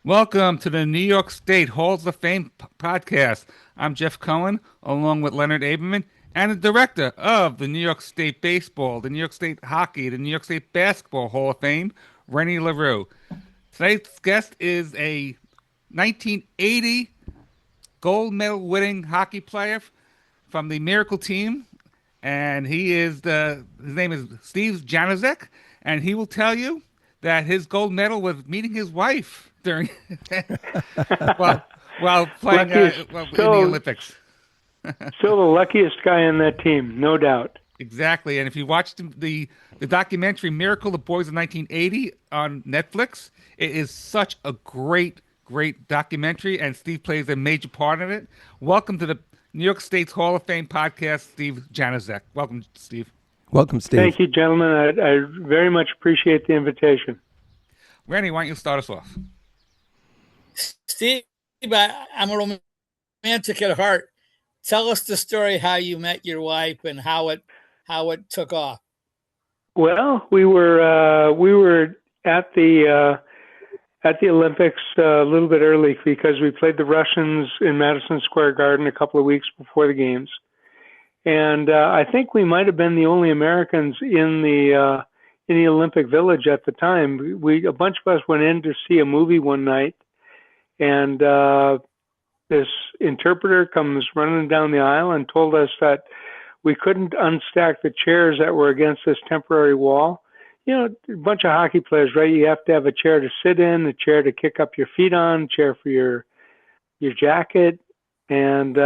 Welcome to the New York State Halls of Fame podcast. I'm Jeff Cohen, along with Leonard Aberman, and the director of the New York State Baseball, the New York State Hockey, the New York State Basketball Hall of Fame, Rennie LaRue. Tonight's guest is a 1980 gold medal winning hockey player from the Miracle Team, and his name is Steve Janaszak, and he will tell you that his gold medal was meeting his wife during while while playing luckiest, in the still, Olympics. still the luckiest guy on that team, no doubt. Exactly, and if you watched the documentary "Miracle: The Boys of 1980" on Netflix, it is such a great documentary, and Steve plays a major part in it. Welcome to the New York State's Hall of Fame podcast, Steve Janaszak. Welcome, Steve. Welcome, Steve. Thank you, gentlemen. I very much appreciate the invitation. Randy, why don't you start us off? Steve, I'm a romantic at heart. Tell us the story how you met your wife and how it took off. Well, we were at the Olympics a little bit early because we played the Russians in Madison Square Garden a couple of weeks before the games, and I think we might have been the only Americans in the Olympic Village at the time. A bunch of us went in to see a movie one night, and this interpreter comes running down the aisle and told us that we couldn't unstack the chairs that were against this temporary wall. You know, a bunch of hockey players, right? You have to have a chair to sit in, a chair to kick up your feet on, a chair for your jacket, and we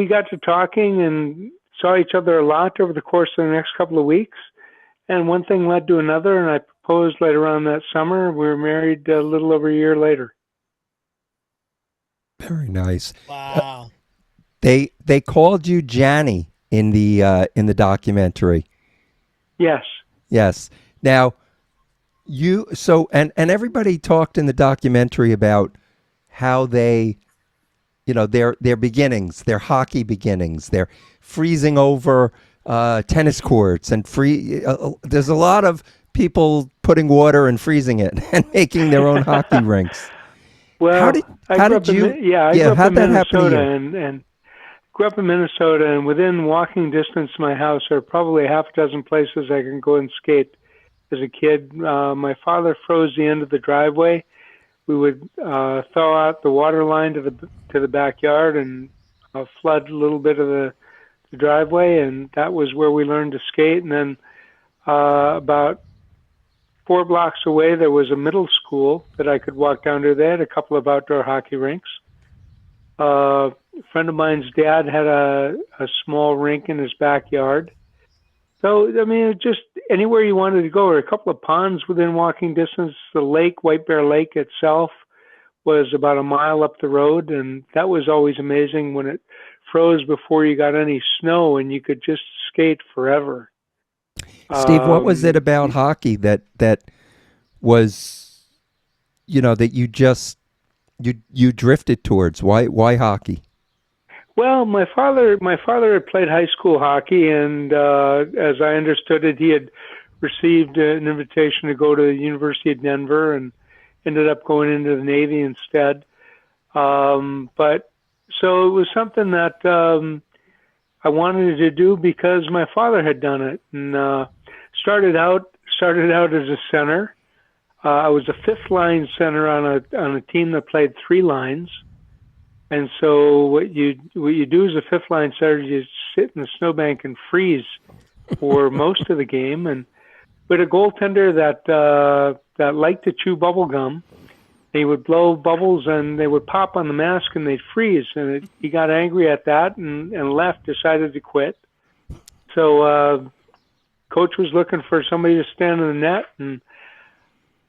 got to talking and saw each other a lot over the course of the next couple of weeks. And one thing led to another, and I proposed later on that summer. We were married a little over a year later. Very nice. Wow. They called you Janny in the documentary. Yes. Yes. Now, and everybody talked in the documentary about how they, their beginnings, their hockey beginnings, their freezing over tennis courts and there's a lot of people putting water and freezing it and making their own hockey rinks. Well, how did you? I grew up how'd in that happen to Minnesota you? and grew up in Minnesota, and within walking distance of my house are probably half a dozen places I can go and skate. As a kid, my father froze the end of the driveway. We would thaw out the water line to the backyard and flood a little bit of the driveway, and that was where we learned to skate. And then about 4 blocks away, there was a middle school that I could walk down to. They had a couple of outdoor hockey rinks. A friend of mine's dad had a small rink in his backyard. So, I mean, just anywhere you wanted to go, or a couple of ponds within walking distance. The lake, White Bear Lake itself, was about a mile up the road, and that was always amazing when it froze before you got any snow, and you could just skate forever. Steve, what was it about hockey that was, that you drifted towards? Why hockey? Well, my father had played high school hockey, and as I understood it, he had received an invitation to go to the University of Denver and ended up going into the Navy instead. But so it was something that I wanted to do because my father had done it, and started out as a center. I was a fifth line center on a team that played 3 lines. And so what you do as a fifth line center, you sit in the snowbank and freeze for most of the game. And with a goaltender that liked to chew bubble gum, he would blow bubbles and they would pop on the mask and they'd freeze. And he got angry at that and left, decided to quit. So coach was looking for somebody to stand in the net, and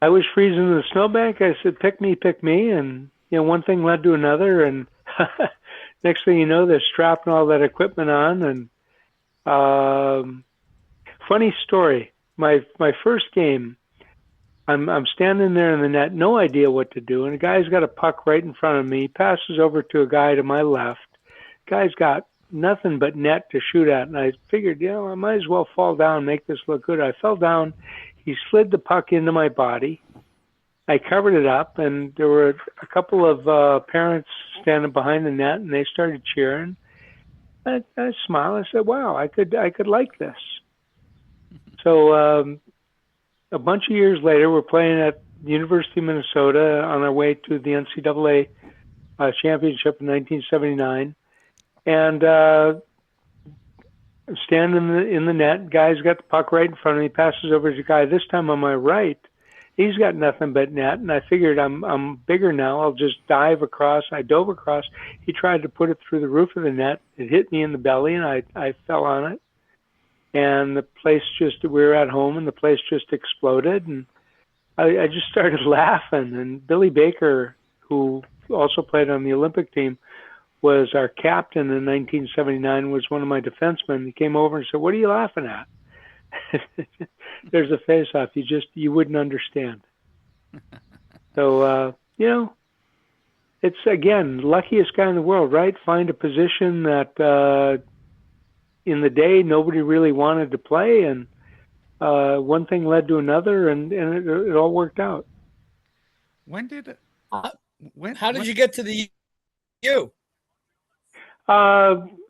I was freezing in the snowbank. I said, pick me. And one thing led to another, and next thing you know, they're strapping all that equipment on. And funny story, my first game, I'm standing there in the net, no idea what to do, and a guy's got a puck right in front of me, passes over to a guy to my left. Guy's got nothing but net to shoot at, and I figured, I might as well fall down and make this look good. I fell down. He slid the puck into my body. I covered it up, and there were a couple of parents standing behind the net, and they started cheering. I smiled. I said, "Wow, I could like this." So a bunch of years later, we're playing at the University of Minnesota on our way to the NCAA championship in 1979, and I'm standing in the net. Guy's got the puck right in front of me. Passes over to the guy. This time on my right, he's got nothing but net, and I figured I'm bigger now. I'll just dive across. I dove across. He tried to put it through the roof of the net. It hit me in the belly, and I fell on it. And the place we were at home, and the place just exploded. And I just started laughing. And Billy Baker, who also played on the Olympic team, was our captain in 1979, was one of my defensemen. He came over and said, "What are you laughing at?" There's a face-off. You wouldn't understand. So, it's, again, luckiest guy in the world, right? Find a position that in the day nobody really wanted to play, and one thing led to another, and it all worked out. When did How did you get to the U?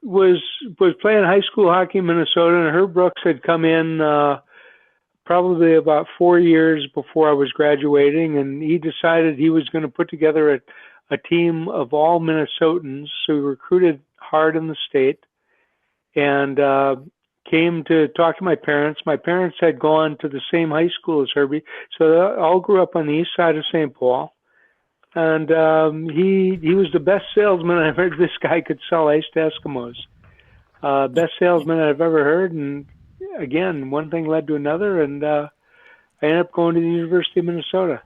Was playing high school hockey in Minnesota, and Herb Brooks had come in probably about 4 years before I was graduating, and he decided he was going to put together a team of all Minnesotans. So he recruited hard in the state, and came to talk to my parents. My parents had gone to the same high school as Herbie, so they all grew up on the east side of St. Paul. And he was the best salesman I've heard. This guy could sell ice to Eskimos. Best salesman I've ever heard. And again, one thing led to another, and I ended up going to the University of Minnesota.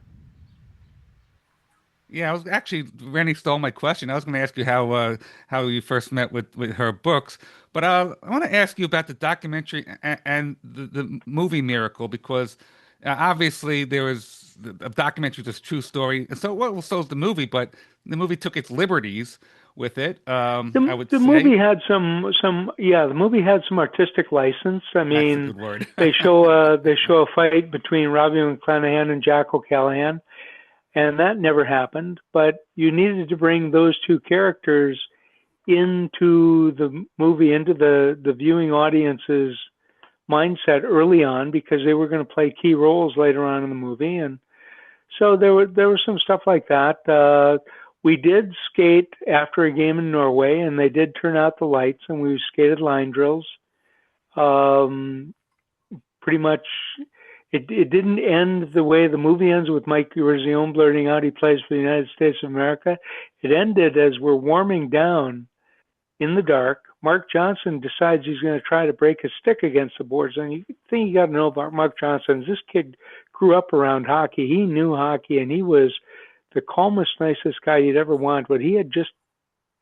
Yeah, I was actually Rennie stole my question. I was going to ask you how you first met with her books, but I want to ask you about the documentary and the movie Miracle, because obviously there was a documentary, this true story, and so is the movie, but the movie took its liberties with it. I would The say movie had the movie had some artistic license. I that's a mean, good word. they show a fight between Robbie McClanahan and Jack O'Callahan, and that never happened. But you needed to bring those two characters into the movie, into the viewing audience's mindset early on, because they were going to play key roles later on in the movie. And so there was some stuff like that. We did skate after a game in Norway, and they did turn out the lights, and we skated line drills. Pretty much, it didn't end the way the movie ends, with Mike Eruzione blurting out he plays for the United States of America. It ended as we're warming down in the dark. Mark Johnson decides he's going to try to break a stick against the boards. And the thing you got to know about Mark Johnson is this kid grew up around hockey. He knew hockey, and he was the calmest, nicest guy you'd ever want, but he had just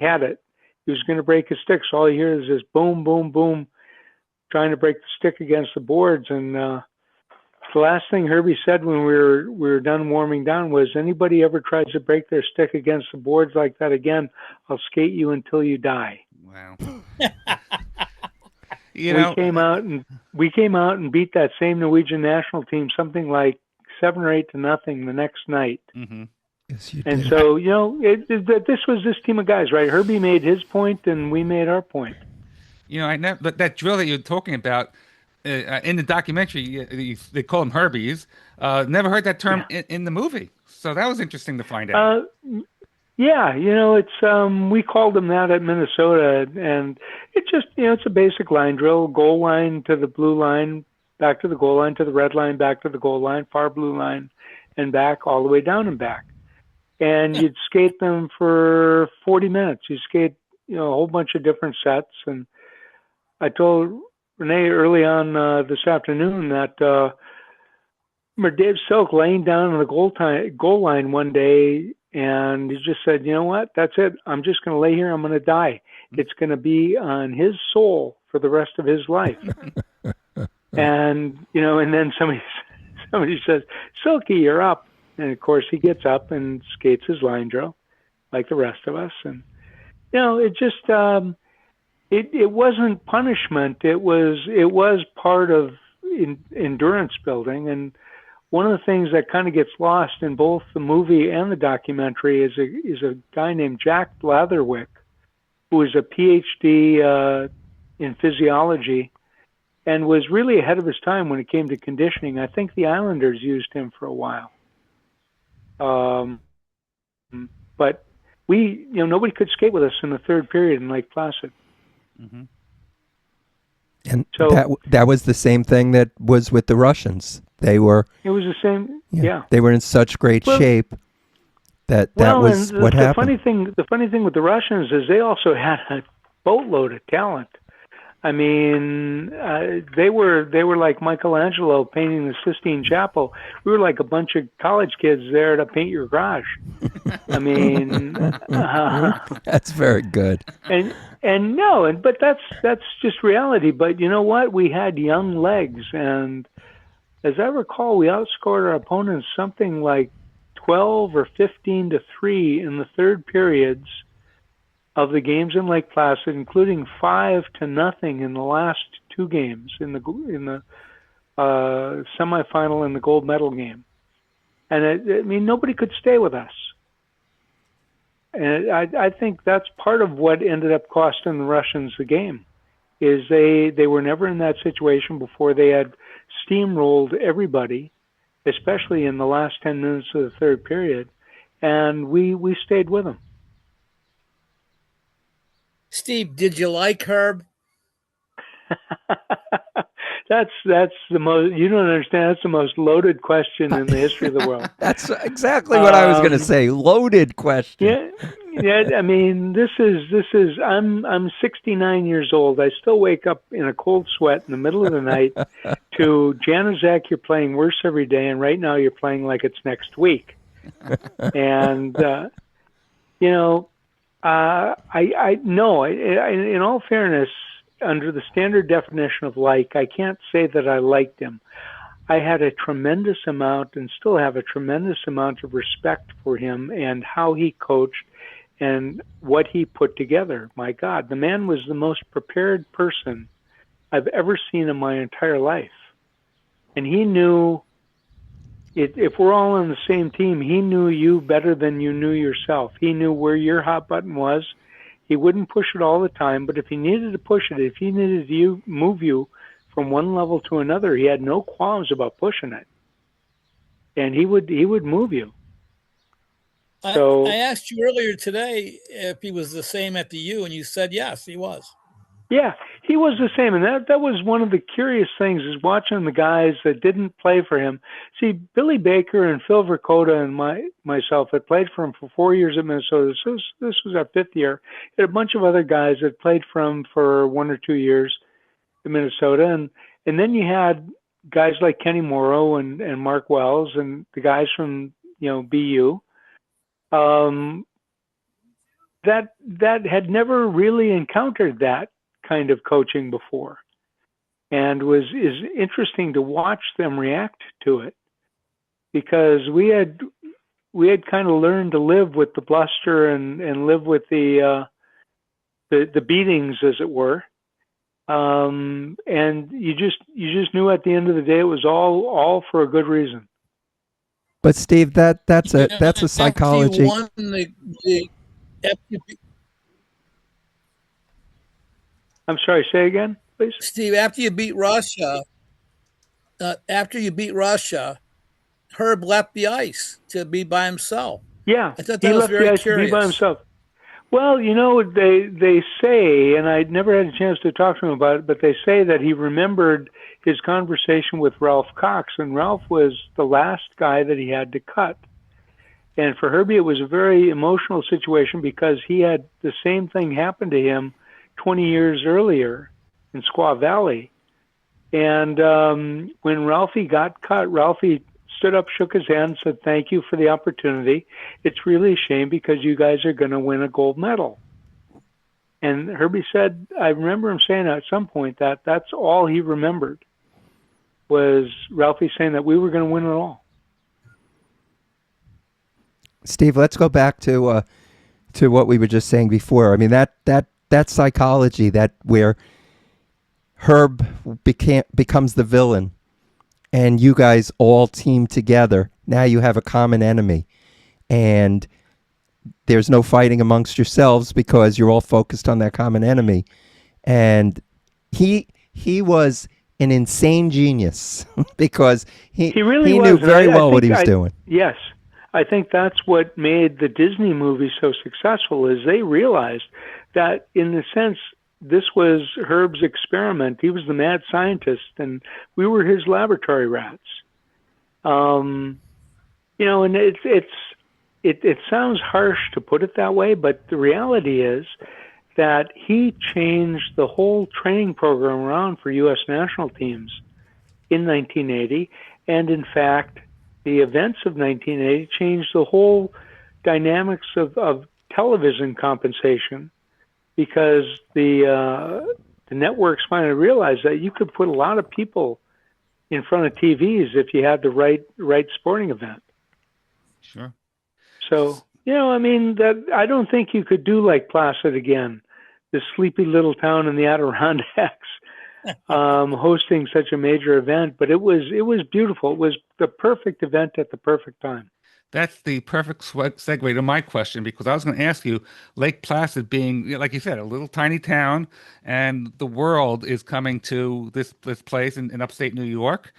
had it. He was going to break a stick, so all you hear is this boom, boom, boom, trying to break the stick against the boards. And the last thing Herbie said when we were done warming down was, "Anybody ever tries to break their stick against the boards like that again, I'll skate you until you die." Wow. We came out and beat that same Norwegian national team something like 7-8-0 the next night. Mm-hmm. Yes, you And did. so, this was this team of guys, right? Herbie made his point, and we made our point. I never, but that drill that you're talking about in the documentary, they call them Herbies. Never heard that term in the movie, so that was interesting to find out. Yeah, it's we called them that at Minnesota, and it just it's a basic line drill: goal line to the blue line, back to the goal line, to the red line, back to the goal line, far blue line, and back, all the way down and back. And you'd skate them for 40 minutes. You skate a whole bunch of different sets. And I told Renee early on this afternoon that remember Dave Silk laying down on the goal line one day, and he just said, "You know what? That's it. I'm just going to lay here. I'm going to die. It's going to be on his soul for the rest of his life." And and then somebody says, "Silky, you're up." And of course he gets up and skates his line drill like the rest of us. And it just it wasn't punishment. It was part of endurance building. And one of the things that kind of gets lost in both the movie and the documentary is a guy named Jack Blatherwick, who is a PhD in physiology and was really ahead of his time when it came to conditioning. I think the Islanders used him for a while. But nobody could skate with us in the third period in Lake Placid. Mm-hmm. And so that was the same thing that was with the Russians. It was the same. Yeah. They were in such great shape that was what happened. The funny thing with the Russians is they also had a boatload of talent. I mean, they were like Michelangelo painting the Sistine Chapel. We were like a bunch of college kids there to paint your garage. I mean, that's very good. But that's just reality. But you know what? We had young legs, and as I recall, we outscored our opponents something like 12 or 15-3 in the third periods of the games in Lake Placid, including 5-0 in the last two games in the semifinal and the gold medal game. And nobody could stay with us. And I think that's part of what ended up costing the Russians the game, is they were never in that situation before. They had steamrolled everybody, especially in the last 10 minutes of the third period, and we stayed with them. Steve, did you like Herb? That's the most, you don't understand, that's the most loaded question in the history of the world. That's exactly what I was going to say. Loaded question. Yeah. I mean, this is. I'm 69 years old. I still wake up in a cold sweat in the middle of the night to Janaszak, you're playing worse every day, and right now you're playing like it's next week. And I know. In all fairness, under the standard definition of like, I can't say that I liked him. I had a tremendous amount, and still have a tremendous amount of respect for him and how he coached and what he put together. My God, the man was the most prepared person I've ever seen in my entire life. And he knew, if we're all on the same team, he knew you better than you knew yourself. He knew where your hot button was. He wouldn't push it all the time, but if he needed to push it, if he needed to move you from one level to another, he had no qualms about pushing it. And he would move you. So I asked you earlier today if he was the same at the U, and you said yes, he was. Yeah, he was the same, and that was one of the curious things, is watching the guys that didn't play for him. See, Billy Baker and Phil Verkota and myself had played for him for 4 years at Minnesota. So this was our fifth year. Had a bunch of other guys that played for him for 1 or 2 years in Minnesota, and then you had guys like Kenny Morrow and Mark Wells and the guys from BU. That had never really encountered that kind of coaching before, and is interesting to watch them react to it, because we had kind of learned to live with the bluster and live with the beatings, as it were, and you just knew at the end of the day it was all for a good reason. But Steve, that's a psychology. I'm sorry, say again, please. Steve, after you beat Russia, Herb left the ice to be by himself. Yeah, I thought he that was left very the ice curious. to be by himself. Well, they say, and I'd never had a chance to talk to him about it, but they say that he remembered his conversation with Ralph Cox, and Ralph was the last guy that he had to cut. And for Herbie, it was a very emotional situation, because he had the same thing happen to him 20 years earlier in Squaw Valley. And when Ralphie got cut, Ralphie stood up, shook his hand, said, "Thank you for the opportunity. It's really a shame because you guys are going to win a gold medal." And Herbie said, I remember him saying at some point that that's all he remembered, was Ralphie saying that we were going to win it all. Steve, let's go back to what we were just saying before. I mean, that psychology, that where Herb becomes the villain, and you guys all team together. Now you have a common enemy, and there's no fighting amongst yourselves because you're all focused on that common enemy. And he was an insane genius because He really he was. knew And very well what he was doing. Yes. I think that's what made the Disney movie so successful is they realized that in a sense this was Herb's experiment. He was the mad scientist and we were his laboratory rats. And it sounds harsh to put it that way, but the reality is that he changed the whole training program around for U.S. national teams in 1980. And in fact, the events of 1980 changed the whole dynamics of television compensation because the networks finally realized that you could put a lot of people in front of TVs if you had the right sporting event. Sure. So, that I don't think you could do Lake Placid again, this sleepy little town in the Adirondacks, hosting such a major event. But it was beautiful. It was the perfect event at the perfect time. That's the perfect segue to my question because I was going to ask you, Lake Placid being, like you said, a little tiny town, and the world is coming to this place in upstate New York.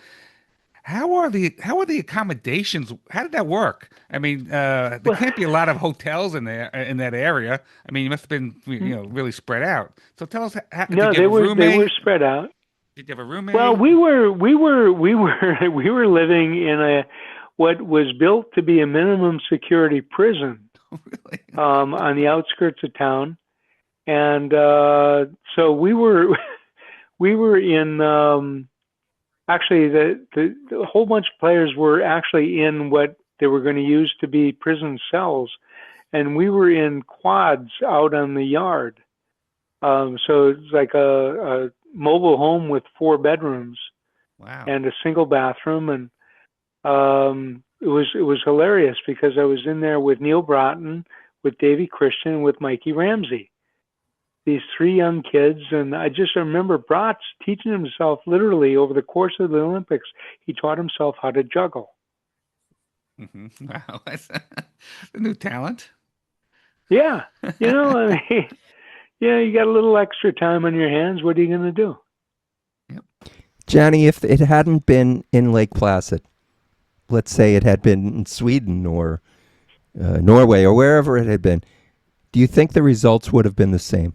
How are the accommodations? How did that work? I mean, there can't be a lot of hotels in that area. I mean, you must have been really spread out. So tell us, did you No, have a roommate? they were spread out. Did you have a roommate? Well, we were living in what was built to be a minimum security prison Really? on the outskirts of town, and so we were in. Actually, the whole bunch of players were actually in what they were going to use to be prison cells, and we were in quads out on the yard. So it's like a mobile home with 4 bedrooms. Wow. And a single bathroom, and it was hilarious because I was in there with Neil Broughton, with Davey Christian, with Mikey Ramsey, these 3 young kids, and I just remember Bratz teaching himself literally over the course of the Olympics. He taught himself how to juggle. Wow, that's a new talent. Yeah, you got a little extra time on your hands. What are you going to do? Johnny, if it hadn't been in Lake Placid, let's say it had been in Sweden or Norway or wherever it had been, do you think the results would have been the same?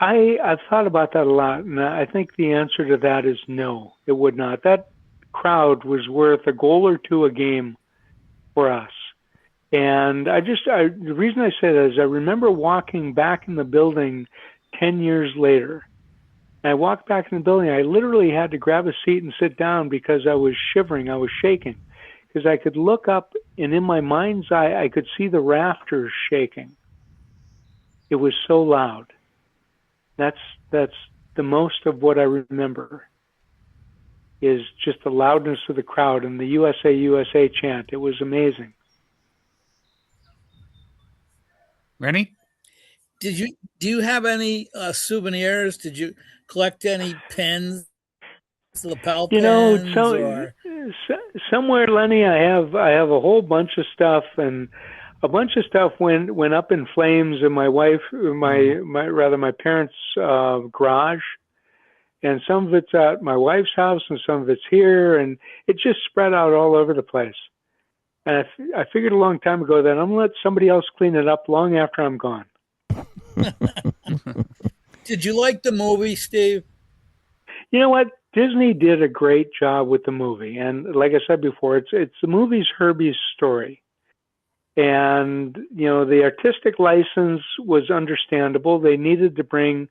I've thought about that a lot, and I think the answer to that is no, it would not. That crowd was worth a goal or 2 a game for us. And the reason I say that is I remember walking back in the building 10 years later. And I walked back in the building. I literally had to grab a seat and sit down because I was shivering. I was shaking because I could look up, and in my mind's eye, I could see the rafters shaking. It was so loud. That's the most of what I remember is just the loudness of the crowd and the USA, USA chant. It was amazing. Rennie? Do you have any souvenirs? Did you collect any pins, lapel pins, or somewhere, Lenny, I have a whole bunch of stuff, and a bunch of stuff went up in flames in my my parents' garage, and some of it's at my wife's house, and some of it's here, and it just spread out all over the place. And I figured a long time ago that I'm gonna let somebody else clean it up long after I'm gone. Did you like the movie, Steve? You know what? Disney did a great job with the movie, and like I said before, it's the movie's Herbie's story. And the artistic license was understandable. They needed to bring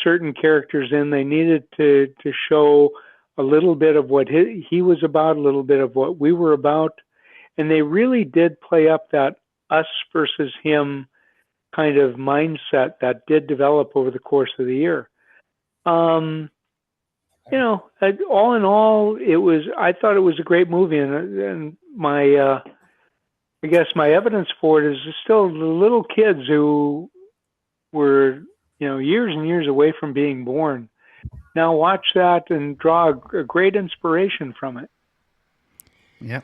certain characters in. They needed to show a little bit of what he was about, a little bit of what we were about, and they really did play up that us versus him kind of mindset that did develop over the course of the year. All in all, I thought it was a great movie, and my I guess my evidence for it is still the little kids who were years and years away from being born now watch that and draw a great inspiration from it. Yeah.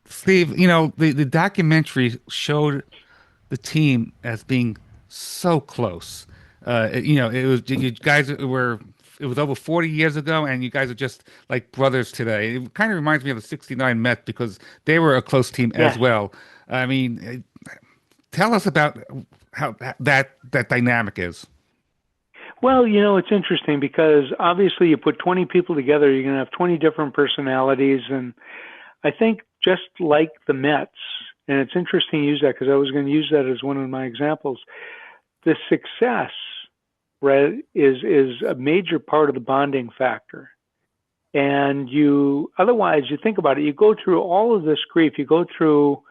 Steve, the documentary showed the team as being so close. It was you guys were it was over 40 years ago, and you guys are just like brothers today. It kind of reminds me of the '69 Mets because they were a close team as Yes. well. I mean, tell us about how that dynamic is. Well, it's interesting because obviously you put 20 people together, you're going to have 20 different personalities. And I think just like the Mets, and it's interesting to use that because I was going to use that as one of my examples, the success, right, is a major part of the bonding factor. And otherwise, you think about it, you go through all of this grief, you go through,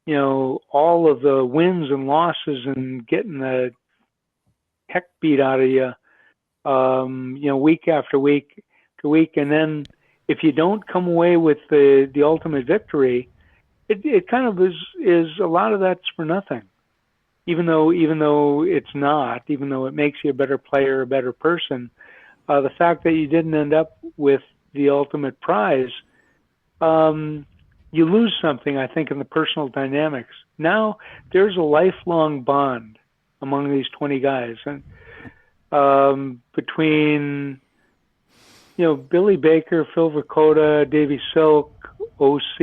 all of the wins and losses and getting the heck beat out of you, week after week to week. And then if you don't come away with the ultimate victory, it kind of is a lot of that's for nothing. Even though it's not, even though it makes you a better player, a better person, the fact that you didn't end up with the ultimate prize, you lose something, I think, in the personal dynamics. Now there's a lifelong bond among these 20 guys, and between Billy Baker, Phil Vakota, Davey Silk, OC,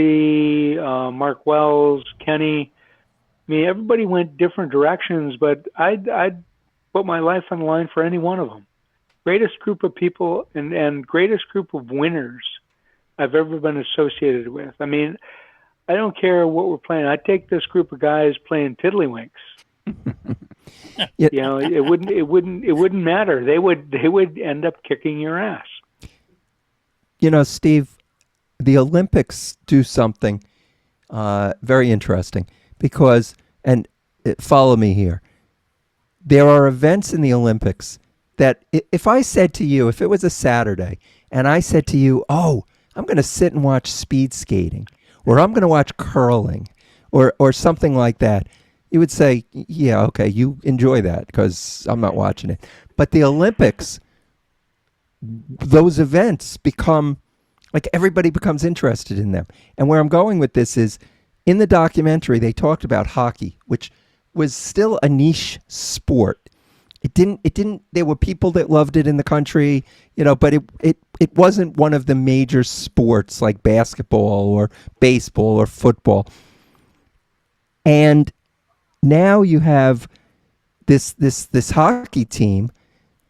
Mark Wells, Kenny. I mean, everybody went different directions, but I'd put my life on the line for any one of them. Greatest group of people and greatest group of winners I've ever been associated with. I mean, I don't care what we're playing. I'd take this group of guys playing tiddlywinks. It wouldn't matter. They would end up kicking your ass. Steve, the Olympics do something very interesting because, and follow me here, there are events in the Olympics that if I said to you, if it was a Saturday, and I said to you, oh, I'm going to sit and watch speed skating, or I'm going to watch curling, or something like that, you would say, yeah, okay, you enjoy that because I'm not watching it. But the Olympics, those events become, like everybody becomes interested in them. And where I'm going with this is, in the documentary, they talked about hockey, which was still a niche sport. It didn't, there were people that loved it in the country, but it wasn't one of the major sports like basketball or baseball or football. And now you have this hockey team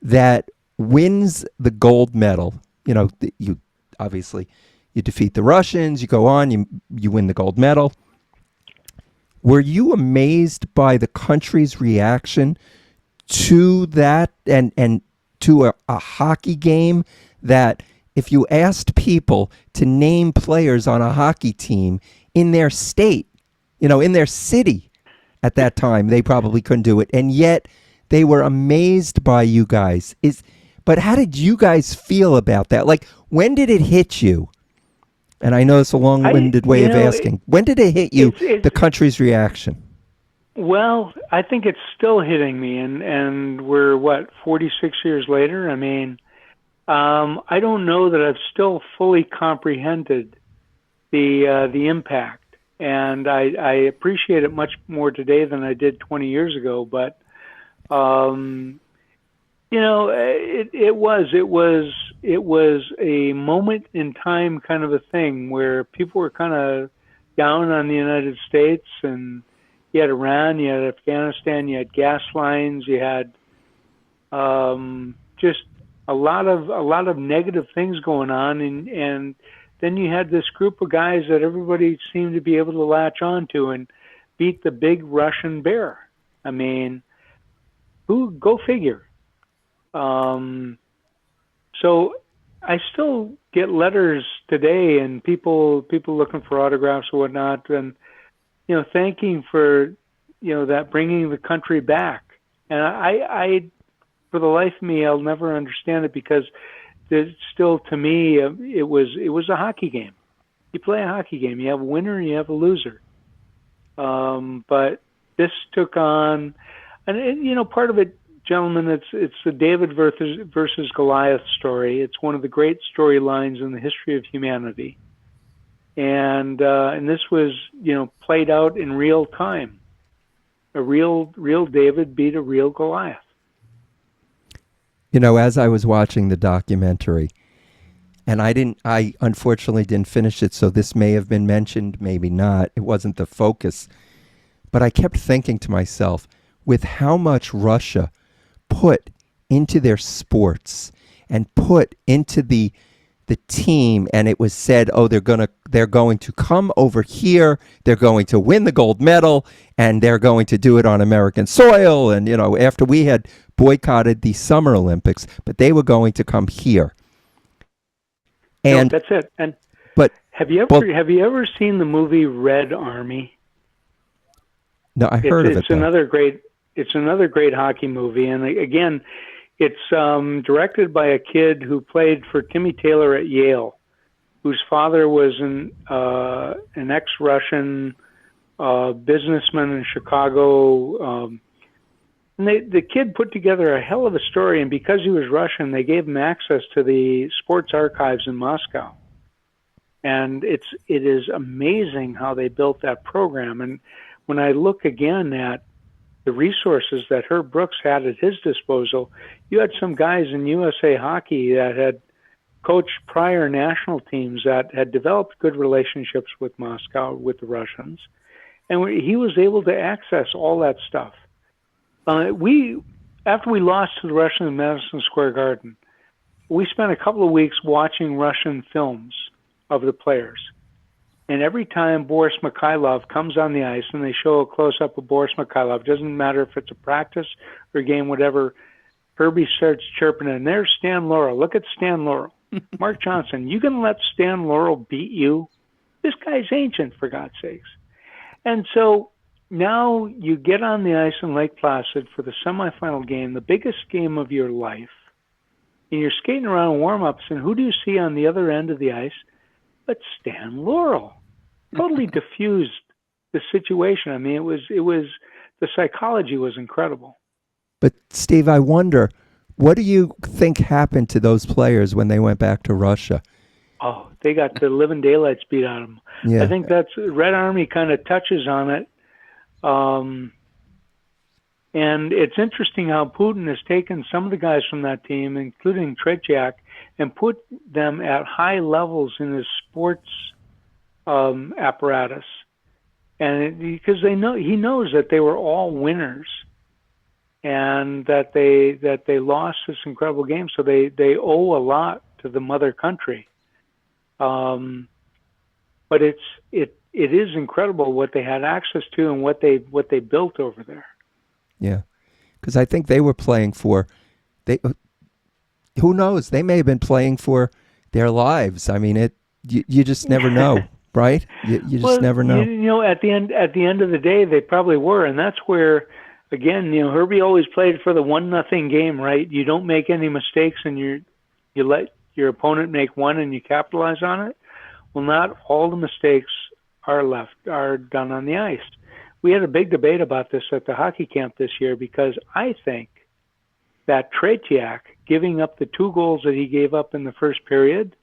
that wins the gold medal. You obviously you defeat the Russians, you go on, you win the gold medal. Were you amazed by the country's reaction to that and to a hockey game, that if you asked people to name players on a hockey team in their state, in their city at that time, they probably couldn't do it. And yet they were amazed by you guys. But how did you guys feel about that? Like, when did it hit you? And I know it's a long-winded way of asking. When did it hit you, the country's reaction? Well, I think it's still hitting me, and we're 46 years later. I mean, I don't know that I've still fully comprehended the impact, and I appreciate it much more today than I did 20 years ago. But it was a moment in time kind of a thing where people were kind of down on the United States, and you had Iran, you had Afghanistan, you had gas lines, you had just a lot of negative things going on, and then you had this group of guys that everybody seemed to be able to latch on to and beat the big Russian bear. I mean, go figure. So I still get letters today and people looking for autographs or whatnot, and thanking for that, bringing the country back. And I for the life of me, I'll never understand it, because there's still, to me, it was a hockey game. You play a hockey game, you have a winner and you have a loser. But this took on, and part of it gentlemen, it's the David versus Goliath story. It's one of the great storylines in the history of humanity, and this was played out in real time. A real David beat a real Goliath. As I was watching the documentary, and I unfortunately didn't finish it, so this may have been mentioned, maybe not. It wasn't the focus. But I kept thinking to myself, with how much Russia put into their sports and put into the team, and it was said, oh, they're going to come over here, they're going to win the gold medal, and they're going to do it on American soil. And after we had boycotted the Summer Olympics, but they were going to come here. And no, that's it. And but have you ever seen the movie Red Army? No, I heard of it. It's another great hockey movie, and again, it's directed by a kid who played for Timmy Taylor at Yale, whose father was an ex-Russian businessman in Chicago. And the kid put together a hell of a story, and because he was Russian, they gave him access to the sports archives in Moscow. And it is amazing how they built that program. And when I look again at the resources that Herb Brooks had at his disposal, you had some guys in USA Hockey that had coached prior national teams that had developed good relationships with Moscow, with the Russians, and he was able to access all that stuff. After we lost to the Russians in Madison Square Garden, we spent a couple of weeks watching Russian films of the players. And every time Boris Mikhailov comes on the ice and they show a close-up of Boris Mikhailov, doesn't matter if it's a practice or a game, whatever, Herbie starts chirping, and there's Stan Laurel. Look at Stan Laurel. Mark Johnson, you going to let Stan Laurel beat you? This guy's ancient, for God's sakes. And so now you get on the ice in Lake Placid for the semifinal game, the biggest game of your life, and you're skating around warm-ups, and who do you see on the other end of the ice but Stan Laurel? Totally diffused the situation. I mean, it was the psychology was incredible. But Steve, I wonder, what do you think happened to those players when they went back to Russia? Oh, they got the living daylights beat out of them. Yeah. I think that's Red Army kind of touches on it. And it's interesting how Putin has taken some of the guys from that team, including Tretiak, and put them at high levels in his sports apparatus, and because he knows that they were all winners, and that they lost this incredible game, so they owe a lot to the mother country. But it is incredible what they had access to and what they built over there. Yeah, because I think they were playing for who knows, they may have been playing for their lives. I mean, you just never know. Right? You just never know. At the end of the day, they probably were, and that's where, again, Herbie always played for the 1-0 game, right? You don't make any mistakes, and you let your opponent make one, and you capitalize on it. Well, not all the mistakes are done on the ice. We had a big debate about this at the hockey camp this year, because I think that Tretiak giving up the 2 goals that he gave up in the first period,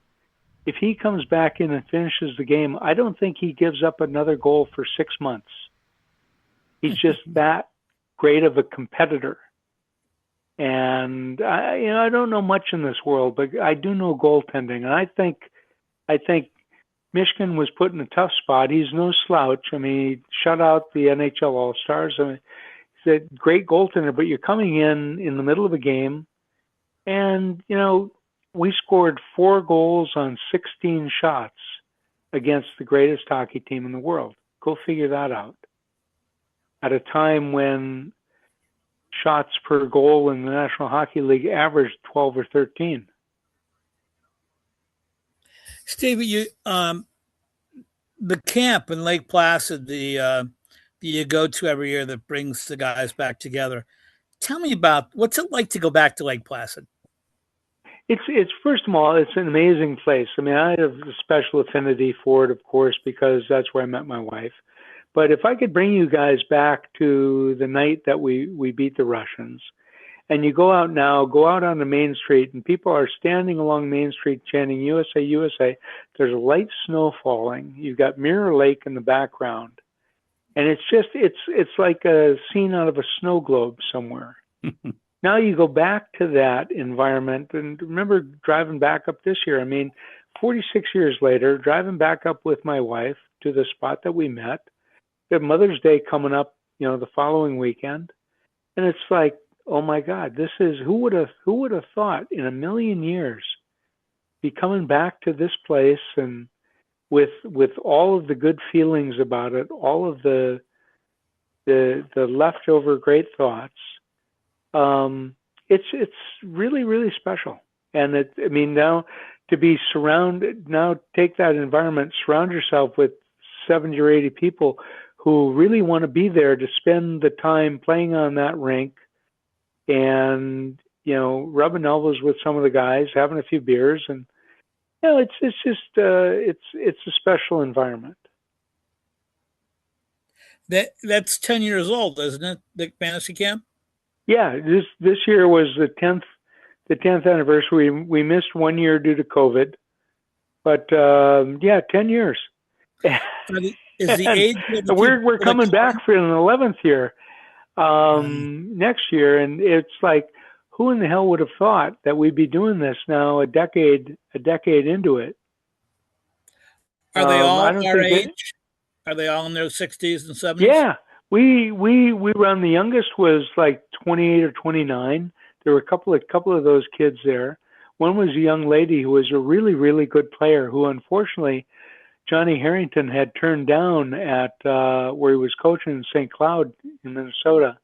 if he comes back in and finishes the game, I don't think he gives up another goal for 6 months. He's just that great of a competitor. And I don't know much in this world, but I do know goaltending. And I think Michigan was put in a tough spot. He's no slouch. I mean, he shut out the NHL All-Stars. I mean, he's a great goaltender, but you're coming in the middle of a game, and we scored 4 goals on 16 shots against the greatest hockey team in the world. Go figure that out. At a time when shots per goal in the National Hockey League averaged 12 or 13. Steve, the camp in Lake Placid, that you go to every year that brings the guys back together. Tell me about what's it like to go back to Lake Placid? It's first of all, it's an amazing place. I mean, I have a special affinity for it, of course, because that's where I met my wife. But if I could bring you guys back to the night that we beat the Russians, And you go out now, go out on the main street, and people are standing along Main Street chanting USA, USA. There's light snow falling. You've got Mirror Lake in the background. And it's like a scene out of a snow globe somewhere. Now you go back to that environment, and remember driving back up this year. I mean, 46 years later, driving back up with my wife to the spot that we met. We have Mother's Day coming up, the following weekend. And it's like, oh my God, this is, who would have thought in a million years be coming back to this place, and with all of the good feelings about it, all of the leftover great thoughts. It's really, really special. And now to be surrounded, now take that environment, surround yourself with 70 or 80 people who really want to be there to spend the time playing on that rink and, rubbing elbows with some of the guys, having a few beers, and, it's just, it's a special environment. That's 10 years old, isn't it? The fantasy camp? Yeah, this year was the 10th anniversary. We missed 1 year due to COVID, but 10 years. Is the age we're coming back for an 11th year next year, and it's like, who in the hell would have thought that we'd be doing this now a decade into it? Are they all our age? Are they all in their 60s and 70s? Yeah, we run. The youngest was like 28 or 29. There were a couple of those kids there. One was a young lady who was a really, really good player, who unfortunately Johnny Harrington had turned down at where he was coaching in St. Cloud in Minnesota.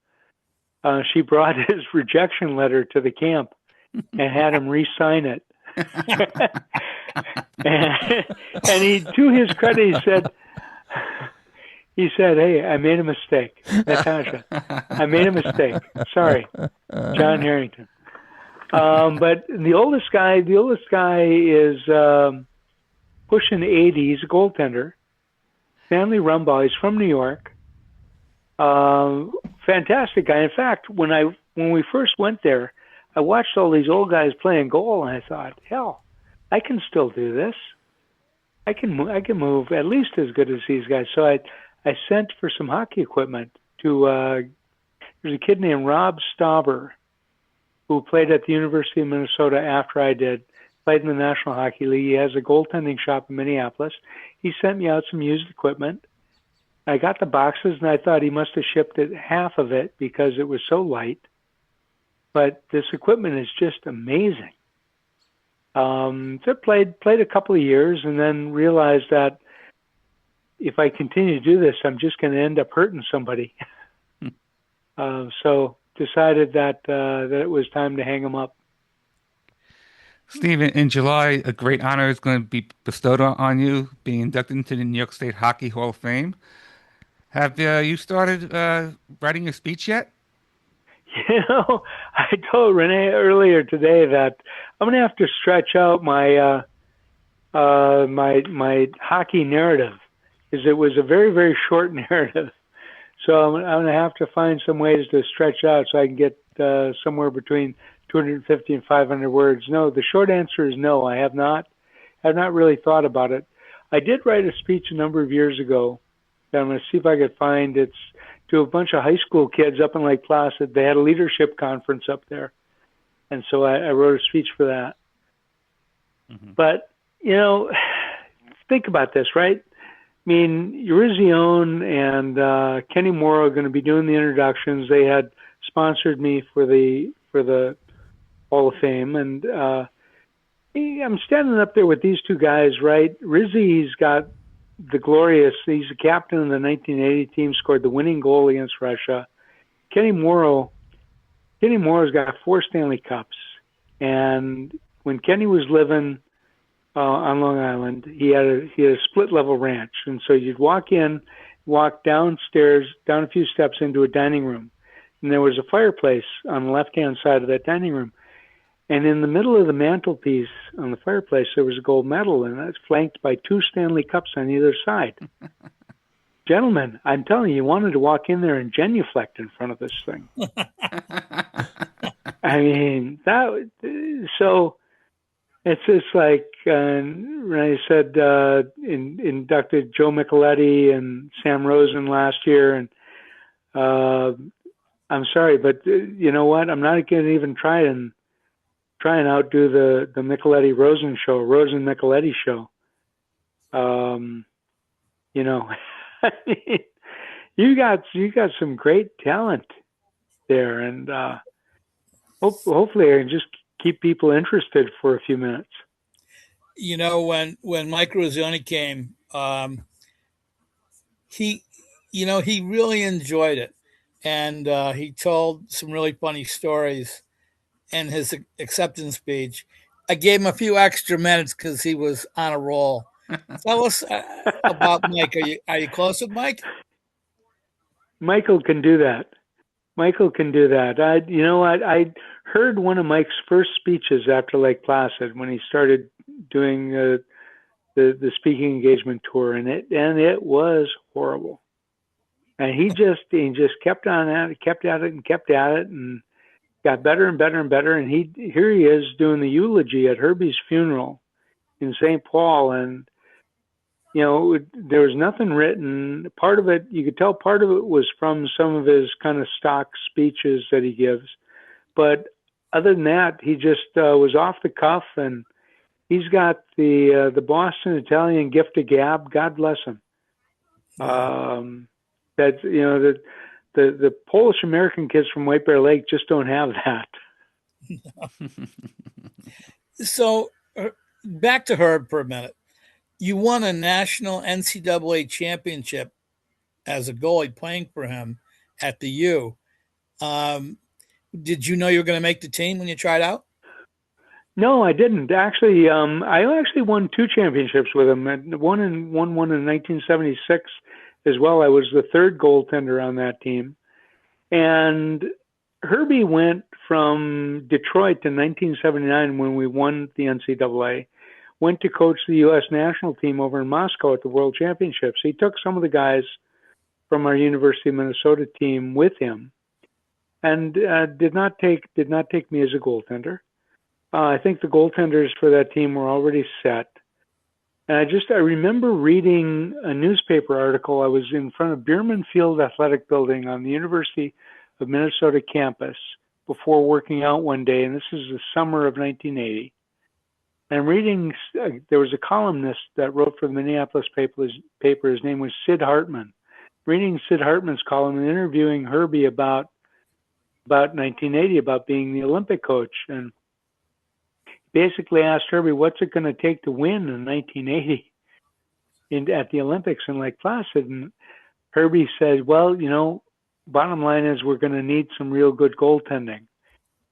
She brought his rejection letter to the camp and had him re-sign it. and he, to his credit, he said, "Hey, I made a mistake, Natasha. I made a mistake. Sorry, John Harrington." But the oldest guy is pushing 80. He's a goaltender. Stanley Rumbaugh. He's from New York. Fantastic guy. In fact, when we first went there, I watched all these old guys playing goal, and I thought, hell, I can still do this. I can move at least as good as these guys. So I sent for some hockey equipment to there's a kid named Rob Stauber who played at the University of Minnesota after I did, played in the National Hockey League. He has a goaltending shop in Minneapolis. He sent me out some used equipment. I got the boxes, and I thought he must have shipped half of it because it was so light. But this equipment is just amazing. So I played a couple of years, and then realized that if I continue to do this, I'm just going to end up hurting somebody. So decided that it was time to hang them up. Steve, in July, a great honor is going to be bestowed on you, being inducted into the New York State Hockey Hall of Fame. Have you started writing your speech yet? I told Renee earlier today that I'm going to have to stretch out my my hockey narrative, because it was a very, very short narrative. So I'm going to have to find some ways to stretch out so I can get somewhere between 250 and 500 words. No, the short answer is no. I have not really thought about it. I did write a speech a number of years ago that I'm going to see if I could find. It's to a bunch of high school kids up in Lake Placid. They had a leadership conference up there. And so I wrote a speech for that. Mm-hmm. But, think about this, right? I mean, Eurizione and Kenny Morrow are going to be doing the introductions. They had sponsored me for the Hall of Fame, and I'm standing up there with these two guys, right? Rizzy's got he's the captain of the 1980 team, scored the winning goal against Russia. Kenny Morrow's got 4 Stanley Cups, and when Kenny was living on Long Island, he had a split level ranch, and so you'd walk downstairs, down a few steps into a dining room, and there was a fireplace on the left-hand side of that dining room. And in the middle of the mantelpiece on the fireplace, there was a gold medal, and that's flanked by 2 Stanley Cups on either side. Gentlemen, I'm telling you wanted to walk in there and genuflect in front of this thing. I mean, so it's just like when I said inducted Joe Micheletti and Sam Rosen last year, and I'm sorry, but you know what? I'm not going to even try and outdo the Micheletti Rosen show, Rosen Micheletti show. You know, I mean, you got some great talent there, and hopefully I can just keep people interested for a few minutes. You know, when Mike Rosoni came, he, he really enjoyed it, and he told some really funny stories in his acceptance speech. I gave him a few extra minutes because he was on a roll. Tell us about Mike. Are you close with Mike? Michael can do that. Michael can do that. You know what? I heard one of Mike's first speeches after Lake Placid when he started doing the speaking engagement tour, and it was horrible. And he just kept on at it, kept at it, and got better and better and better. And here he is doing the eulogy at Herbie's funeral in St. Paul, and there was nothing written. Part of it, you could tell part of it was from some of his kind of stock speeches that he gives. But other than that, he just was off the cuff, and he's got the Boston Italian gift of gab. God bless him. That the Polish American kids from White Bear Lake just don't have that. So back to Herb for a minute. You won a national NCAA championship as a goalie playing for him at the U. Did you know you were going to make the team when you tried out? No, I didn't. Actually, I actually won 2 championships with him. One in 1976 as well. I was the 3rd goaltender on that team. And Herbie went from Detroit in 1979 when we won the NCAA, went to coach the U.S. national team over in Moscow at the World Championships. He took some of the guys from our University of Minnesota team with him, and did not take me as a goaltender. I think the goaltenders for that team were already set. And I remember reading a newspaper article. I was in front of Bierman Field Athletic Building on the University of Minnesota campus before working out one day, and this is the summer of 1980. And reading, there was a columnist that wrote for the Minneapolis paper. His name was Sid Hartman. Reading Sid Hartman's column and interviewing Herbie about 1980, about being the Olympic coach, and basically asked Herbie, what's it going to take to win in 1980 at the Olympics in Lake Placid? And Herbie said, well, bottom line is we're going to need some real good goaltending.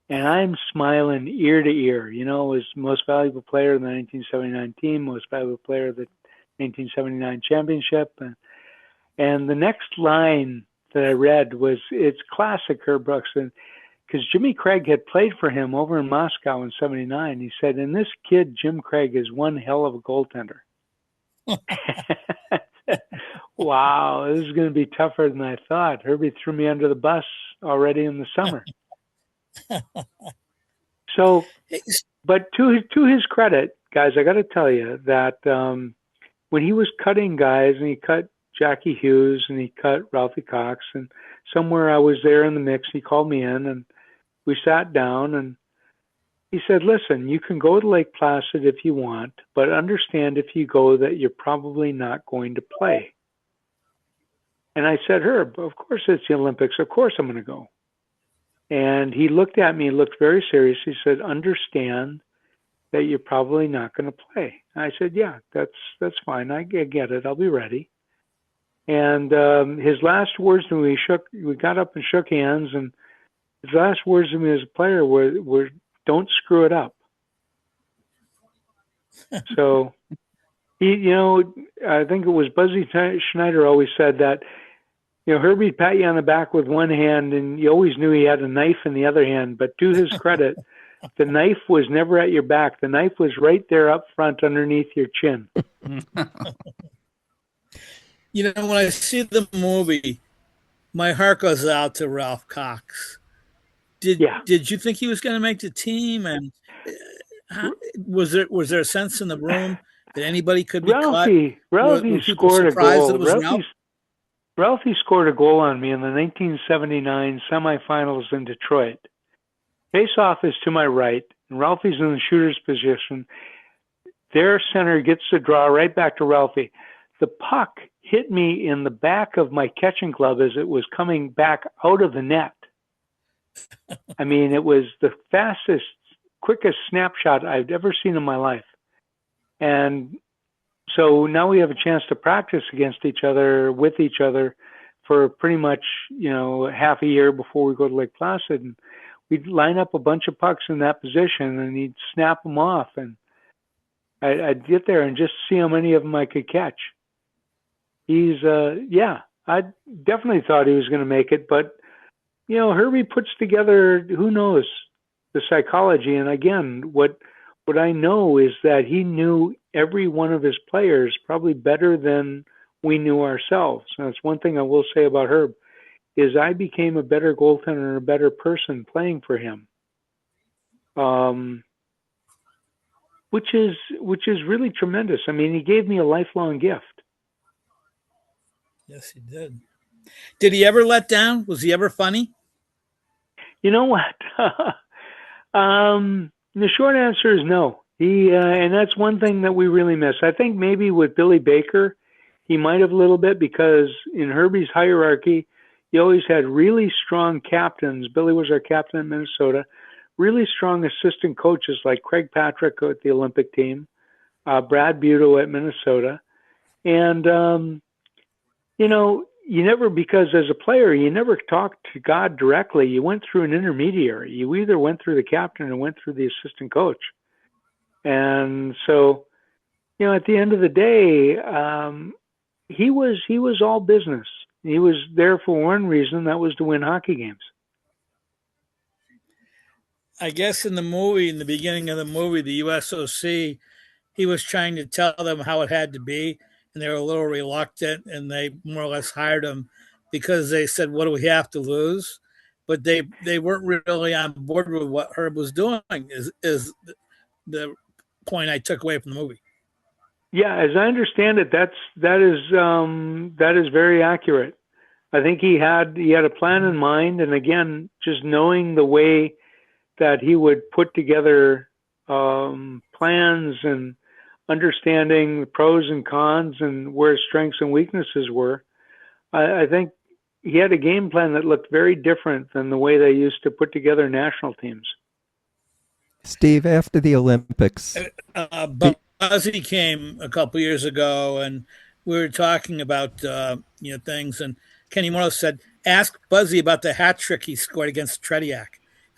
And I'm smiling ear to ear. Was most valuable player of the 1979 team, most valuable player of the 1979 championship. And the next line that I read was, it's classic Herb Brooks. And because Jimmy Craig had played for him over in Moscow in 79. He said, and this kid, Jim Craig, is one hell of a goaltender. Wow, this is going to be tougher than I thought. Herbie threw me under the bus already in the summer. So, but to his credit, guys, I got to tell you that when he was cutting guys, and he cut Jackie Hughes and he cut Ralphie Cox, and somewhere I was there in the mix, he called me in and we sat down, and he said, listen, you can go to Lake Placid if you want, but understand if you go that you're probably not going to play. And I said, Herb, of course it's the Olympics. Of course I'm going to go. And he looked at me, looked very serious. He said, understand that you're probably not going to play. And I said, yeah, that's fine. I get it. I'll be ready. And his last words to me, we got up and shook hands, and his last words to me as a player were don't screw it up. So, I think it was Buzzy Schneider always said that, Herbie pat you on the back with one hand, and you always knew he had a knife in the other hand. But to his credit, the knife was never at your back. The knife was right there up front underneath your chin. When I see the movie, my heart goes out to Ralph Cox. Did you think he was going to make the team? And was there a sense in the room that anybody could be cut? Ralphie Were people scored a surprised that goal. it was Ralph? Ralphie scored a goal on me in the 1979 semifinals in Detroit. Face-off is to my right, and Ralphie's in the shooter's position. Their center gets the draw right back to Ralphie. The puck hit me in the back of my catching glove as it was coming back out of the net. I mean, it was the fastest, quickest snapshot I've ever seen in my life. And so now we have a chance to practice against each other, with each other, for pretty much, half a year before we go to Lake Placid. And we'd line up a bunch of pucks in that position, and he'd snap them off. And I'd get there and just see how many of them I could catch. I definitely thought he was going to make it. But, Herbie puts together, who knows, the psychology. And again, what I know is that he knew every one of his players probably better than we knew ourselves. And that's one thing I will say about Herb, is I became a better goaltender and a better person playing for him. Which is really tremendous. I mean, he gave me a lifelong gift. Yes, he did. Did he ever let down? Was he ever funny? You know what? The short answer is no. And that's one thing that we really miss. I think maybe with Billy Baker, he might have a little bit, because in Herbie's hierarchy, he always had really strong captains. Billy was our captain in Minnesota. Really strong assistant coaches like Craig Patrick at the Olympic team, Brad Buto at Minnesota. And, you never, because as a player, you never talked to God directly. You went through an intermediary. You either went through the captain or went through the assistant coach. And so, at the end of the day, he was all business. He was there for one reason, that was to win hockey games. I guess in the beginning of the movie, the USOC, he was trying to tell them how it had to be, and they were a little reluctant, and they more or less hired him because they said, what do we have to lose? But they weren't really on board with what Herb was doing, is the point I took away from the movie. Yeah, as I understand it, that is very accurate. I think he had a plan in mind, and again, just knowing the way that he would put together plans and understanding the pros and cons and where his strengths and weaknesses were, I think he had a game plan that looked very different than the way they used to put together national teams. Steve, after the Olympics, Buzzy came a couple years ago, and we were talking about things, and Kenny Morris said, "Ask Buzzy about the hat trick he scored against Tretiak."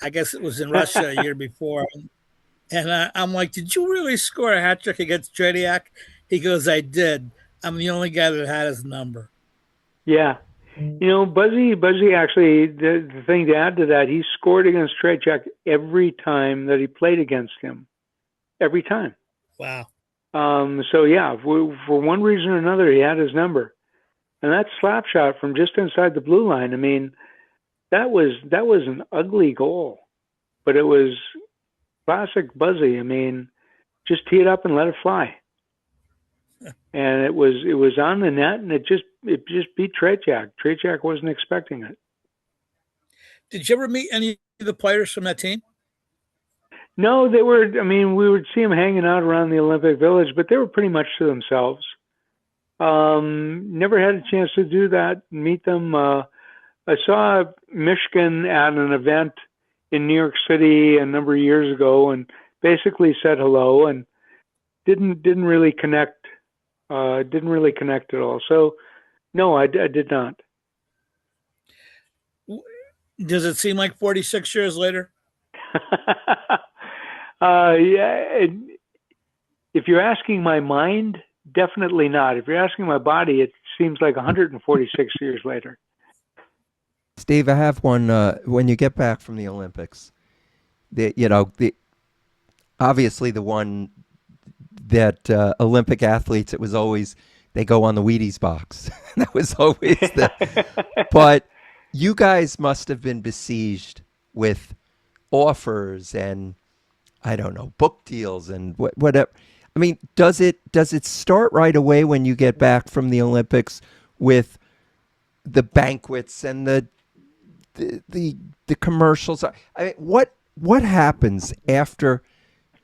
I guess it was in Russia a year before, and I'm like, "Did you really score a hat trick against Tretiak?" He goes, "I did. I'm the only guy that had his number." Yeah. Buzzy actually, the thing to add to that, he scored against Tretiak every time that he played against him. Every time. Wow. So yeah, for one reason or another, he had his number. And that slap shot from just inside the blue line, I mean, that was an ugly goal. But it was classic Buzzy. I mean, just tee it up and let it fly. And it was on the net, and it just beat Tretiak. Tretiak wasn't expecting it. Did you ever meet any of the players from that team? No, they were. I mean, we would see them hanging out around the Olympic Village, but they were pretty much to themselves. Never had a chance to do that, meet them. I saw Michigan at an event in New York City a number of years ago, and basically said hello, and didn't really connect. Didn't really connect at all. So, no, I did not. Does it seem like 46 years later? Yeah. If you're asking my mind, definitely not. If you're asking my body, it seems like 146 years later. Steve, I have one. When you get back from the Olympics, obviously the one that Olympic athletes, it was always they go on the Wheaties box. That was always the. But you guys must have been besieged with offers and I don't know, book deals and whatever. I mean, does it start right away when you get back from the Olympics with the banquets and the commercials? I mean, what happens after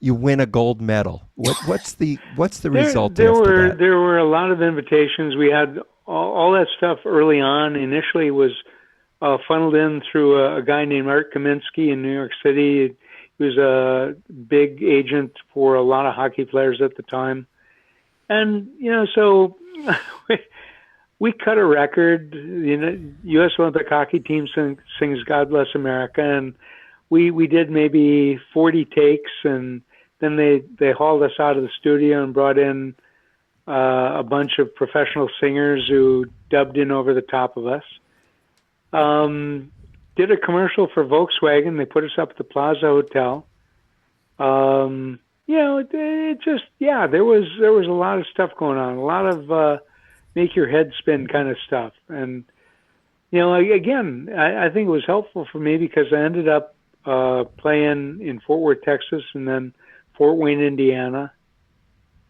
you win a gold medal? What's the result after that? There were a lot of invitations. We had all that stuff early on. Initially, was funneled in through a guy named Art Kaminsky in New York City. He was a big agent for a lot of hockey players at the time, and so we cut a record. U.S. Olympic hockey team sings "God Bless America," and we did maybe 40 takes, and then they hauled us out of the studio and brought in a bunch of professional singers who dubbed in over the top of us. Did a commercial for Volkswagen. They put us up at the Plaza Hotel. It just there was a lot of stuff going on, a lot of make your head spin kind of stuff. And again, I think it was helpful for me because I ended up playing in Fort Worth, Texas, and then Fort Wayne, Indiana,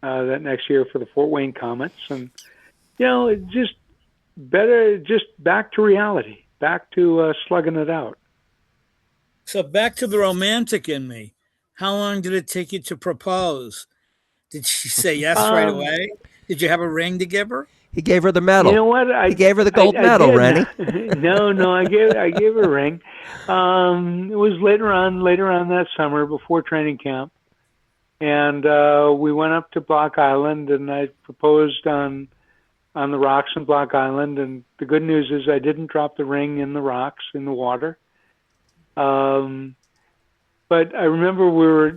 that next year for the Fort Wayne Comets. And it just back to reality. Back to slugging it out. So back to the romantic in me. How long did it take you to propose? Did she say yes right away? Did you have a ring to give her? He gave her the medal. You know what? He gave her the gold medal, Rennie. No, I gave her a ring. It was later on that summer before training camp, and we went up to Block Island, and I proposed on the rocks in Block Island. And the good news is I didn't drop the ring in the rocks, in the water. But I remember we were,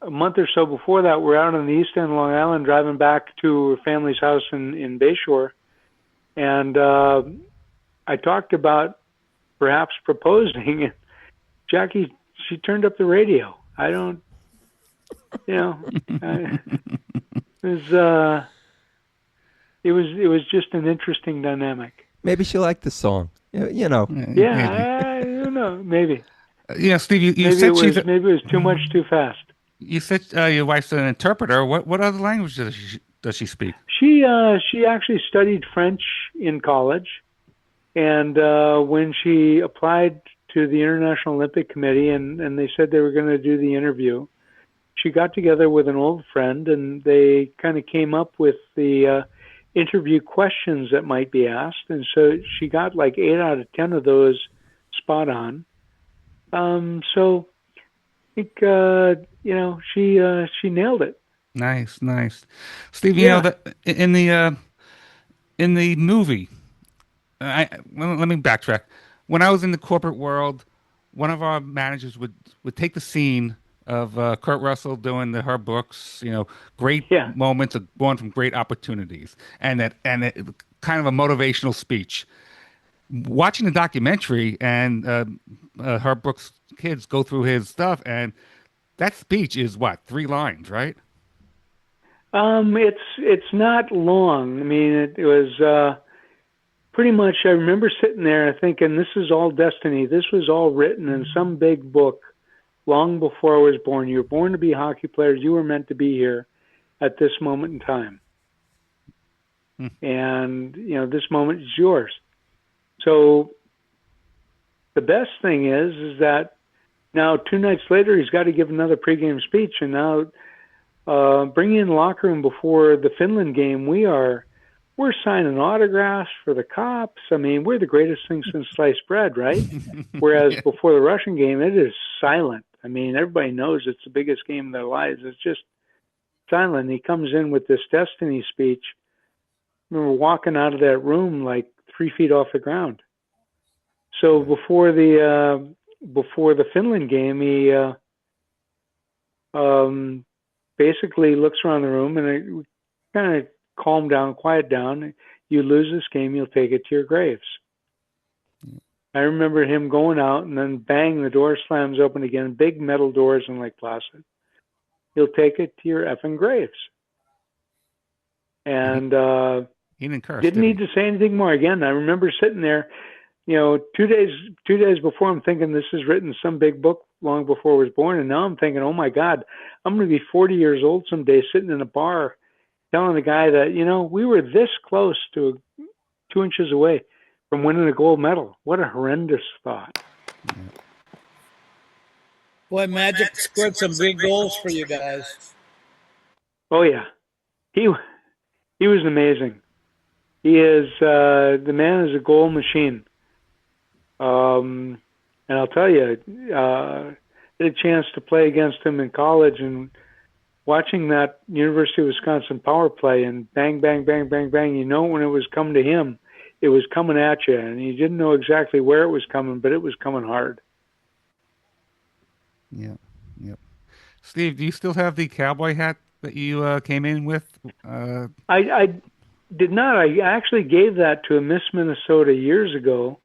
a month or so before that, we're out on the East End, Long Island, driving back to her family's house in Bayshore. And I talked about perhaps proposing. And Jackie, she turned up the radio. I don't, it was just an interesting dynamic. Maybe she liked the song. Yeah, I don't know. Maybe. Steve, you maybe said maybe it was too much too fast. You said your wife's an interpreter. What other language does she speak? She actually studied French in college, and when she applied to the International Olympic Committee, and they said they were going to do the interview, she got together with an old friend, and they kind of came up with the interview questions that might be asked, and so she got like 8 out of 10 of those spot on. So I think she nailed it. Nice. Steve, you know that in the movie, let me backtrack. When I was in the corporate world, one of our managers would take the scene of Kurt Russell doing the Herb Brooks, great moments born from great opportunities, and it kind of a motivational speech. Watching the documentary and Herb Brooks' kids go through his stuff, and that speech is what, 3 lines, right? It's not long. I mean, it was pretty much. I remember sitting there thinking, "This is all destiny. This was all written in some big book long before I was born. You were born to be hockey players. You were meant to be here at this moment in time, and this moment is yours." So the best thing is that now 2 nights later he's got to give another pregame speech, and now bringing in the locker room before the Finland game, we're signing autographs for the cops. I mean, we're the greatest thing since sliced bread, right? Whereas before the Russian game, it is silent. I mean, everybody knows it's the biggest game of their lives. It's just silent. He comes in with this destiny speech. I remember walking out of that room like 3 feet off the ground. So before the Finland game, he basically looks around the room and it kind of calm down, quiet down. You lose this game, you'll take it to your graves. I remember him going out and then bang, the door slams open again, big metal doors in Lake Placid. You'll take it to your effing graves. And he didn't curse. Didn't need to say anything more. Again, I remember sitting there 2 days before, I'm thinking this is written some big book long before I was born, and now I'm thinking, oh my God, I'm going to be 40 years old someday, sitting in a bar, telling the guy that we were this close to 2 inches away from winning a gold medal. What a horrendous thought. Boy, Magic scored some big goals for you guys. Oh yeah, he was amazing. He is the man is a goal machine. And I'll tell you, I had a chance to play against him in college, and watching that University of Wisconsin power play and bang, bang, bang, bang, bang. When it was coming to him, it was coming at you, and you didn't know exactly where it was coming, but it was coming hard. Yeah. Yep. Steve, do you still have the cowboy hat that you came in with? I did not. I actually gave that to a Miss Minnesota years ago,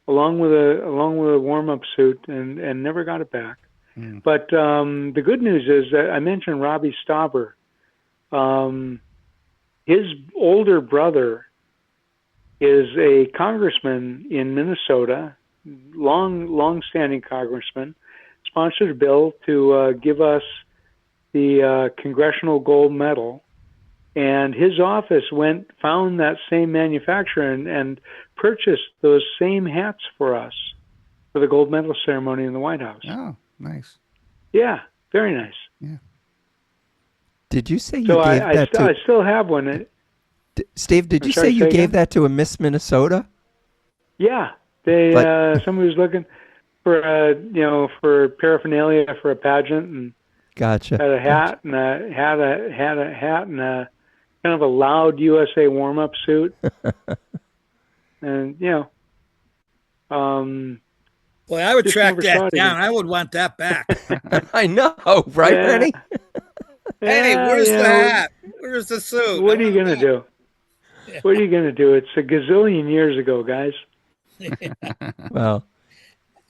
along with a warm-up suit, and never got it back. Mm. But the good news is that I mentioned Robbie Stauber. His older brother is a congressman in Minnesota, long-standing congressman, sponsored a bill to give us the Congressional Gold Medal. And his office found that same manufacturer and purchased those same hats for us for the gold medal ceremony in the White House. Oh, nice. Yeah, very nice. Yeah. Did you say you So gave that to? I still have one. Steve, did you say you gave that to a Miss Minnesota? Yeah, somebody was looking for for paraphernalia for a pageant, and gotcha. had a hat and a hat and a kind of a loud USA warm-up suit, and Boy, I would track that down. I would want that back. I know, right, Yeah. Rennie? Hey, where's the hat? Where's the suit? What are you gonna do? Yeah. What are you gonna do? It's a gazillion years ago, guys. Well,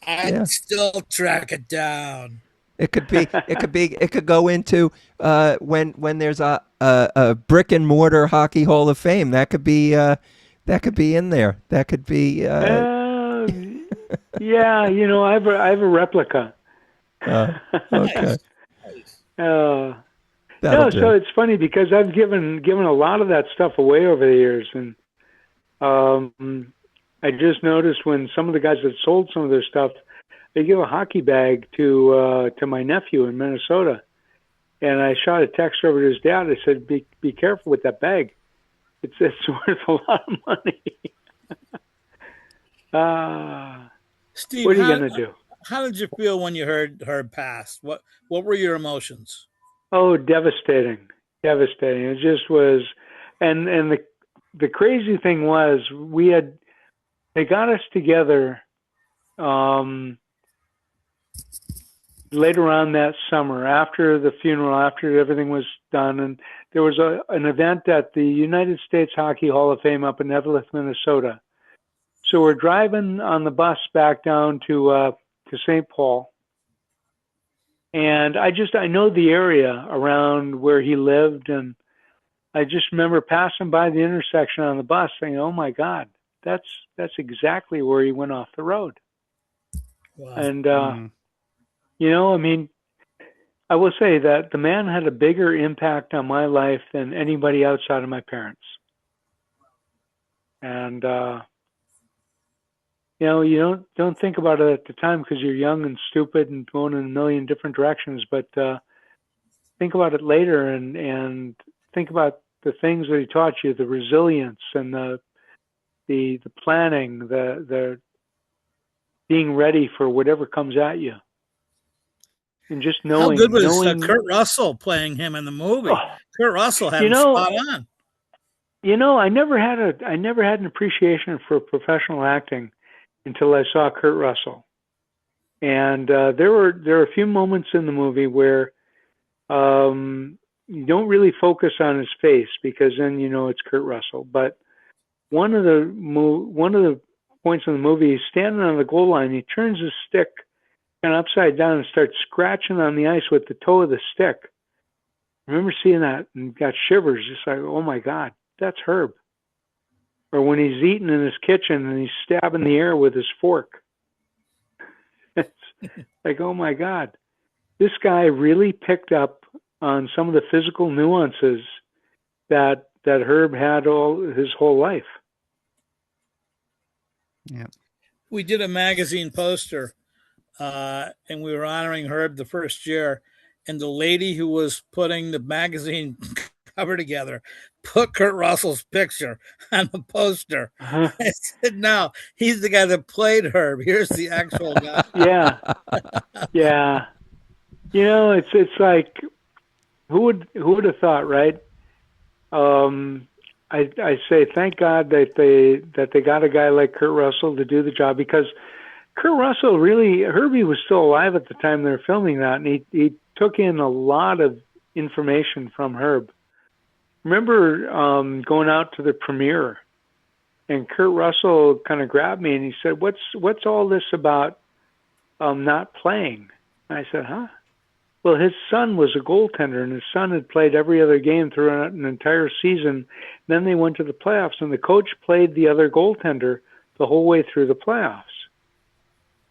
I'd still track it down. It could go into when there's a brick and mortar hockey Hall of Fame. That could be in there. That could be. Yeah, I have a replica. Okay. No, so it's funny because I've given a lot of that stuff away over the years, and I just noticed when some of the guys that sold some of their stuff, they give a hockey bag to my nephew in Minnesota, and I shot a text over to his dad. I said, "Be careful with that bag. It's worth a lot of money." Steve, what are you gonna do? How did you feel when you heard her pass? What were your emotions? Oh, devastating. It just was, and the crazy thing was they got us together later on that summer after the funeral, after everything was done, and there was an event at the United States Hockey Hall of Fame up in Evelyn, Minnesota. So we're driving on the bus back down to St. Paul. And I know the area around where he lived, and I just remember passing by the intersection on the bus saying, "Oh my God, that's exactly where he went off the road." Wow. And I mean, I will say that the man had a bigger impact on my life than anybody outside of my parents. And you don't think about it at the time because you're young and stupid and going in a million different directions. But think about it later, and think about the things that he taught you: the resilience and the planning, the being ready for whatever comes at you, and just knowing. How good was Kurt Russell playing him in the movie? Oh, Kurt Russell had him spot on. I never had an appreciation for professional acting until I saw Kurt Russell. And there were a few moments in the movie where you don't really focus on his face because then it's Kurt Russell. But one of the points in the movie, he's standing on the goal line. He turns his stick kind of upside down and starts scratching on the ice with the toe of the stick. I remember seeing that and got shivers, just like, oh my God, that's Herb. or when he's eating in his kitchen and he's stabbing the air with his fork. It's like, oh my God, this guy really picked up on some of the physical nuances that Herb had all his whole life. Yeah. We did a magazine poster, and we were honoring Herb the first year. And the lady who was putting the magazine cover together put Kurt Russell's picture on the poster. Uh-huh. I said, "No, he's the guy that played Herb. Here's the actual guy." Yeah, yeah. You know, it's like, who would have thought, right? I say thank God that they got a guy like Kurt Russell to do the job, because Kurt Russell really, Herbie was still alive at the time they were filming that, and he took in a lot of information from Herb. Remember going out to the premiere, and Kurt Russell kind of grabbed me and he said, "What's all this about not playing?" And I said, "Huh?" Well, his son was a goaltender, and his son had played every other game throughout an entire season. Then they went to the playoffs, and the coach played the other goaltender the whole way through the playoffs.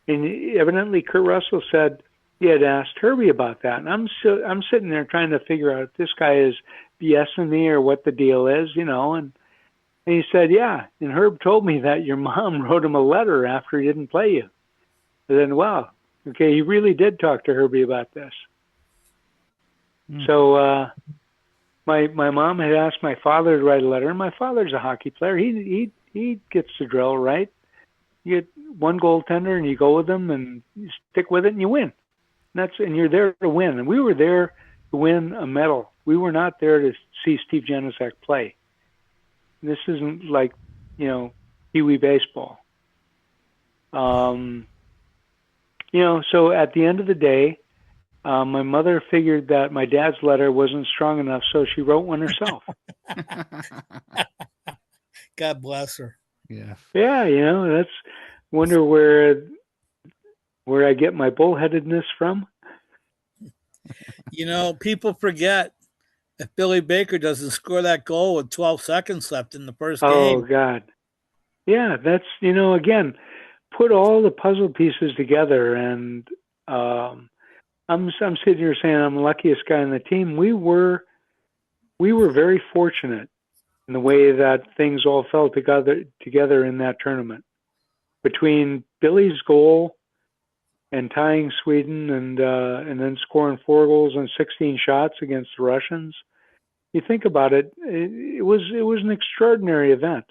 And evidently, Kurt Russell said he had asked Herbie about that. And I'm sitting there trying to figure out if this guy is BSing me or what the deal is, you know. And he said, "Yeah." And Herb told me that your mom wrote him a letter after he didn't play you. And then, wow, okay, he really did talk to Herbie about this. So my mom had asked my father to write a letter, and my father's a hockey player. He gets the drill, right? You get one goaltender and you go with them and you stick with it and you win. And you're there to win. And we were there to win a medal. We were not there to see Steve Janaszak play. This isn't like, you know, Pee Wee baseball. You know, so at the end of the day, my mother figured that my dad's letter wasn't strong enough, so she wrote one herself. God bless her. Yeah. Yeah, you know, that's wonder where I get my bullheadedness from. You know, people forget if Billy Baker doesn't score that goal with 12 seconds left in the first game. Oh God, yeah, that's, you know, again, put all the puzzle pieces together, and I'm sitting here saying I'm the luckiest guy on the team. We were very fortunate in the way that things all fell together in that tournament. Between Billy's goal and tying Sweden and then scoring 4 goals and 16 shots against the Russians, you think about it, it was an extraordinary event.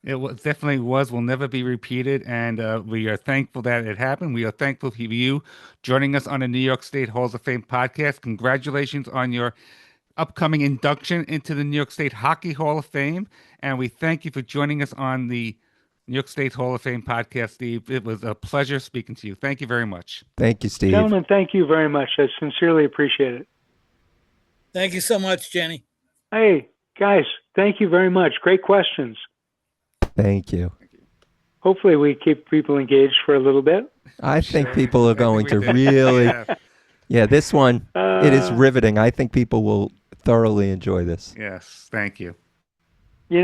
Definitely was. Will never be repeated, and we are thankful that it happened. We are thankful for you joining us on the New York State Halls of Fame podcast. Congratulations on your upcoming induction into the New York State Hockey Hall of Fame, and we thank you for joining us on the New York State Hall of Fame podcast, Steve. It was a pleasure speaking to you. Thank you very much. Thank you, Steve. Gentlemen, thank you very much. I sincerely appreciate it. Thank you so much, Jenny. Hey, guys, thank you very much. Great questions. Thank you. Hopefully we keep people engaged for a little bit. I think people are going to did. really, yeah, this one, it is riveting. I think people will thoroughly enjoy this. Yes, thank you.